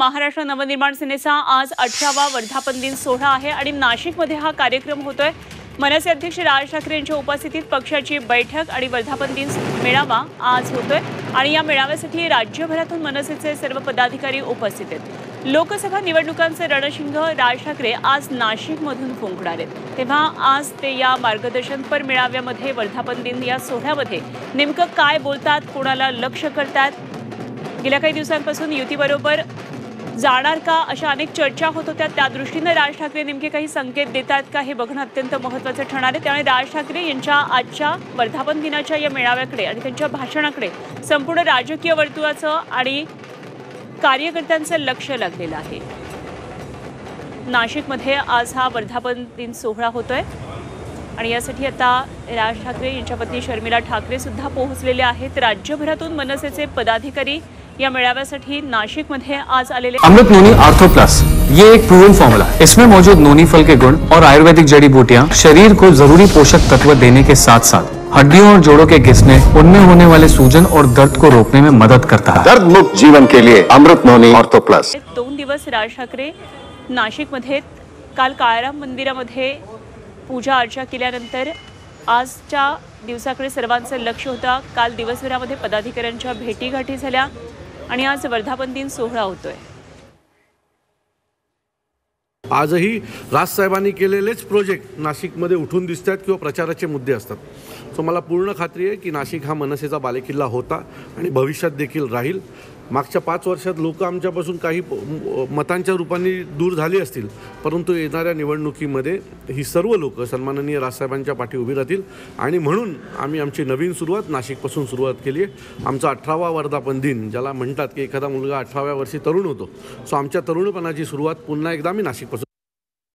महाराष्ट्र नवनिर्माण सेनेचा आज 18वा वर्धापन दिन सोहळा आहे आणि नाशिकमध्ये हा कार्यक्रम होतोय। मनसे अध्यक्ष राज ठाकरे यांच्या उपस्थितीत पक्षाची बैठक आणि वर्धापन दिन मेळावा आज होतोय आणि या मेळाव्यासाठी राज्यभरातून मनसेचे सर्व पदाधिकारी उपस्थित आहेत। लोकसभा निवडणुकांचे रणशिंग राज ठाकरे आज नाशिकमधून फुंकणार आहेत। तेव्हा आज ते या मार्गदर्शनपर मेळाव्यामध्ये वर्धापन दिन या सोहळ्यामध्ये नेमकं काय बोलतात, कोणाला लक्ष्य करतात, गेल्या काही दिवसांपासून युतीबरोबर जाणार का अशा अनेक चर्चा होत होत्या। त्या दृष्टीने राज ठाकरे नेमके काही संकेत देतात का हे बघणं अत्यंत महत्त्वाचं ठरणार आहे। त्यामुळे राज ठाकरे यांच्या आजच्या वर्धापन दिनाच्या या मेळाव्याकडे आणि त्यांच्या भाषणाकडे संपूर्ण राजकीय वर्तुळाचं आणि कार्यकर्त्यांचं लक्ष लागलेलं आहे। नाशिकमध्ये आज हा वर्धापन दिन सोहळा होतोय आणि यासाठी आता राज ठाकरे यांच्या पत्नी शर्मिला ठाकरे सुद्धा पोहोचलेले आहेत। राज्यभरातून मनसेचे पदाधिकारी या मेळाव्यासाठी नाशिकमध्ये आज आलेले। अमृत नोनी आर्थो प्लस ये एक प्रूवन फॉर्मूला है। इसमें मौजूद नोनी फल के गुण और आयुर्वेदिक जड़ी बूटियां शरीर को जरूरी पोषक तत्व देने के साथ साथ हड्डियों और जोड़ों के घिसने, उनमें होने वाले सूजन और दर्द को रोकने में मदद करता है। दर्द मुक्त जीवन के लिए अमृत नोनी आर्थो प्लस। 2 दिवस राज ठाकरे नाशिकमध्ये काल काळाराम मंदिरामध्ये पूजा अर्चा केल्यानंतर आजच्या दिवसाकडे सर्वांचं लक्ष होतं। काल दिवसभरामध्ये पदाधिकाऱ्यांच्या भेटीगाठी झाल्या आणि आज वर्धापन दिन सोहळा होतोय। आजही राजसाहेबांनी केलेलेच प्रोजेक्ट नाशिकमध्ये उठून दिसतात किंवा प्रचाराचे मुद्दे असतात। सो मला पूर्ण खात्री आहे की नाशिक हा मनसेचा बालेकिल्ला होता आणि भविष्यात देखील राहील। मागच्या 5 वर्षात लोक आमच्यापासून काही मतांच्या रूपाने दूर झाली असतील, परंतु येणाऱ्या निवडणुकीमध्ये ही सर्व लोक सन्माननीय राजसाहेबांच्या पाठी उभी राहतील आणि म्हणून आम्ही आमची नवीन सुरुवात नाशिकपासून सुरुवात केली आहे। आमचा 18वा वर्धापन दिन, ज्याला म्हणतात की एखादा मुलगा 18व्या वर्षी तरुण होतो, सो आमच्या तरुणपणाची सुरुवात पुन्हा एकदा आम्ही नाशिकपासून